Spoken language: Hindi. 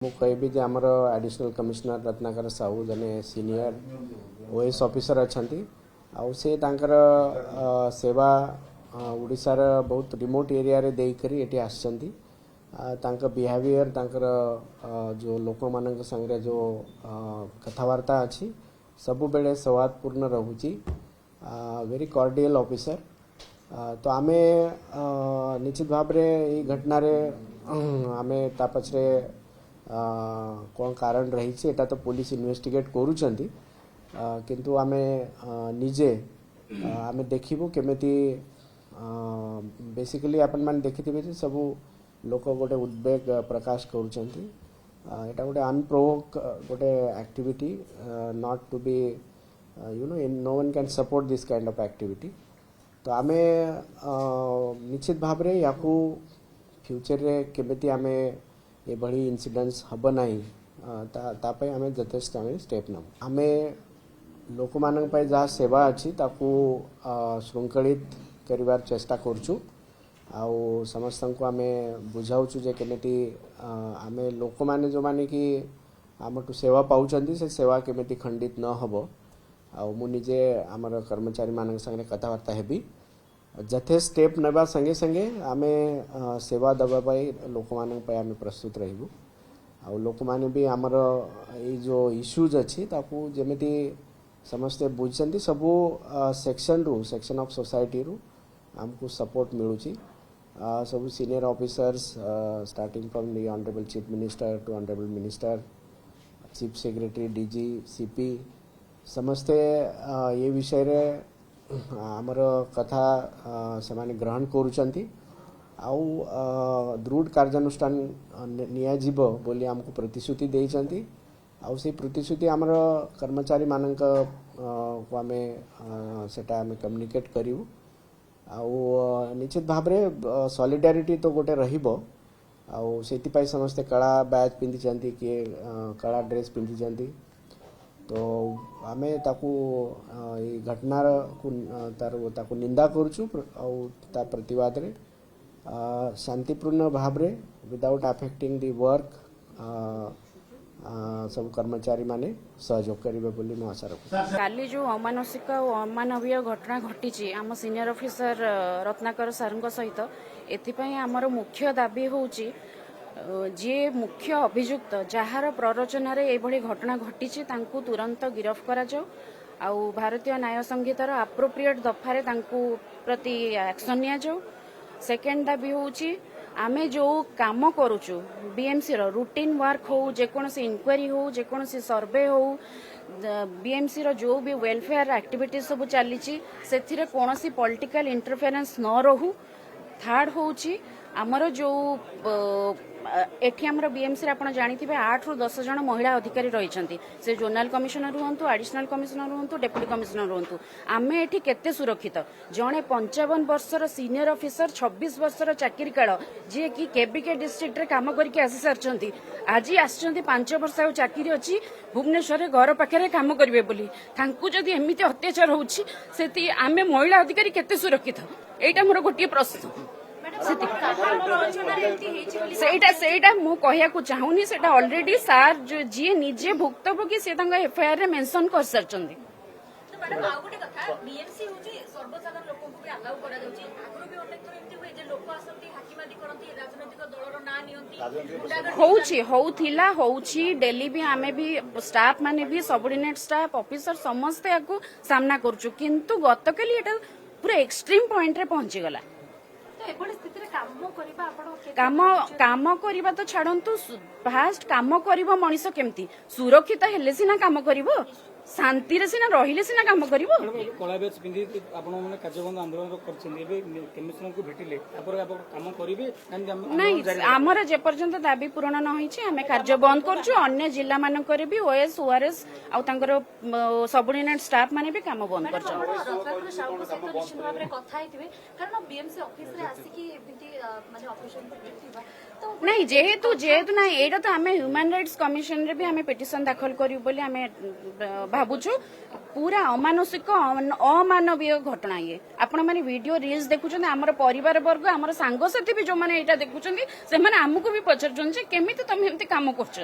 ମୁଁ କହିବି ଯେ ଆମର ଆଡିଶନାଲ କମିଶନର ରତ୍ନାକର ସାହୁ ଜଣେ ସିନିୟର ଓଏସ୍ ଅଫିସର ଅଛନ୍ତି ଆଉ ସେ ତାଙ୍କର ସେବା ଓଡ଼ିଶାର ବହୁତ ରିମୋଟ ଏରିଆରେ ଦେଇକରି ଏଠି ଆସିଛନ୍ତି ତାଙ୍କ ବିହେଭିयर ତାଙ୍କର जो ଲୋକମାନଙ୍କ ସାଙ୍ଗରେ जो କଥାବାର୍ତ୍ତା ଅଛି ସବୁବେଳେ ସୌହାର୍ଦ୍ଦପୂର୍ଣ୍ଣ ରହୁଛି वेरी कॉर्डियल ऑफिसर तो आमे निश्चित भाव रे ये घटना रे आमे ता पछरे कौन कारण रही छे एटा तो पुलिस इन्वेस्टिगेट करूछंती किंतु आमे निजे आमे देखिबो केमेती बेसिकली अपन मान देखिथिबे जे सब लोक गोटे उद्वेग प्रकाश करूछंती एटा गोटे अनप्रोवोक गोटे activity not to be no one can support this kind of activity तो आमे निश्चित भाव रे याकू फ्यूचर रे केमेती आमे ए बड़ी इंसिडेंट्स हब नाही तापय आमे जथेष्ट आमे स्टेप नम आमे लोक मानक पय जा सेवा अछि ताकू श्रृंखलित करिवार चेष्टा करछु आउ समस्त को आमे बुझाउछु जे केमेती आमे लोक माने जो माने कि आमटू सेवा पाउचंती से सेवा केमेती खंडित न हबो आउ मु निजे आमर कर्मचारी मानक संगे कथावार्ता हेबी जथे स्टेप नेबा संगे संगे आमे सेवा दबा पाई लोक मानक पय आमे प्रस्तुत रहिबु आउ लोक माने भी आमर ए जो इश्यूज अछि ताकू जेमिति समस्त बुझचंती सबु सेक्शन ऑफ सोसाइटी रु हमको सपोर्ट मिलुची सब senior officers starting from the honourable chief minister to honourable minister chief secretary DG CP समस्ते ये विषय रे आमर कथा सेमाने ग्रहण करूचंती आउ दृढ़ कार्यानुष्ठान निया जीवो बोली हमको प्रतिश्रुति देइचंती आउ से प्रतिश्रुति आमर कर्मचारी मानक को आमे सेटा आमे कम्युनिकेट करिवु आउ निश्चित भाव रे सॉलिडारिटी तो गोटे रहिबो आउ सेति पाई समस्त कला बैच पिंदी चंती के कला ड्रेस पिंदी चंती तो आमे ताकू ये घटना को ताकू निंदा करूछु और ता प्रतिवाद रे शांतिपूर्ण भाव रे विदाउट अफेक्टिंग द वर्क सब कर्मचारी माने सहयोग करिवे बोली मैं आशा रखु काली जो अमानसिक और अमानवीय घटना घटी आम सीनियर ऑफिसर रत्नाकर सार सहित एथिपाई आमर मुख्य दाबी होची जे मुख्य अभियुक्त जार प्ररोचन एभली घटना घटी तुरंत गिरफ करा जाओ आउ भारतीय न्याय संहितार एप्रोप्रिएट दफारे प्रति एक्शन निया जाओ सेकेंड दाबी होची आमे जो काम करूचु बीएमसी रो रूटीन वर्क हो जेकोसी इनक्वारी हो जेकोसी सर्वे हो बीएमसी रो जो भी वेलफेयर एक्टिविटी सब चली से कौन पॉलिटिकल इंटरफेरेंस न रहू थर्ड होची आमर जो एठी आमर बीएमसी रे आपण जानिथिबे 8 रु 10 जन महिला अधिकारी रहिसंती से जोनल कमिश्नर रुहंतु एडिशनल कमिश्नर रुहंतु डेप्यूटी कमिश्नर रुहंतु आमे एठी केते सुरक्षित जणे 55 वर्षर सीनियर ऑफिसर 26 वर्षर चाकरी काल जे कि केबीके डिस्ट्रिक्ट रे काम करके आसी सरचंती आज आछंती 5 वर्ष आ चाकरी अछि भुवनेश्वर रे घर पाखरे काम करिवे बोली थांकु जदी एमिति अत्याचार होउछि सेति आमे महिला अधिकारी केते सुरक्षित एटा मोर गोटिए प्रश्न सेटा मु कहया को चाहूनी सेटा ऑलरेडी सार जो जी निजे भुक्तभोगी से तांगा एफआईआर रे मेंशन कर सरचंदी तो मैडम आ गोटे कथा बीएमसी होची सर्वसाधारण लोकन को भी अलाउ करा जाउची आगरो भी अनेक थोर एमती होय जे लोक आसंती हाकीमादी करंती राजनैतिक दलर ना नियंती होउची डेली भी आमे भी स्टाफ माने भी सबऑर्डिनेट स्टाफ ऑफिसर समस्त याकू सामना करछु किंतु गतकाली एटा पूरा एक्सट्रीम पॉइंट रे पहुंची गला काम करबा तो छाड़ंतु फास्ट काम करिवो मनीष केमती सुरक्षित हेले सिना काम करिवो शांति रे सिना रहिले सिना काम करिवो कला बेच पिंदी आपण माने कार्यबंद आंदोलन करछन एबे कमिश्नर को भेटिले तापर आप काम करिवे नहीं हमर जे पर्यंत दाबी पूर्ण न होईछि हमें कार्य बंद करछु अन्य जिल्ला मान करे भी ओएस ओआरएस आ तांकर सबऑर्डिनेट स्टाफ माने भी काम बंद करछु सरकार शाउको सहित निश्चित भाबरे कथा हेतिबे कारण बीएमसी ऑफिस रे आसी की एमिति माने ऑपरेशन करथिबा तो नहीं जेहेतु ना एटा तो हमें ह्यूमन राइट्स कमिशन रे भी हमें पिटिशन दाखल करियो बोली हमें ଭାବୁଛୁ पूरा अमानसिक अमानवीय घटना ये आपण मैंने वीडियो रील्स देखुछन हमर परिवार वर्ग हमर सांगसाथी भी जो माने एटा देखुछन से माने हमकु भी पचर केमिति तुम एमती काम करछ।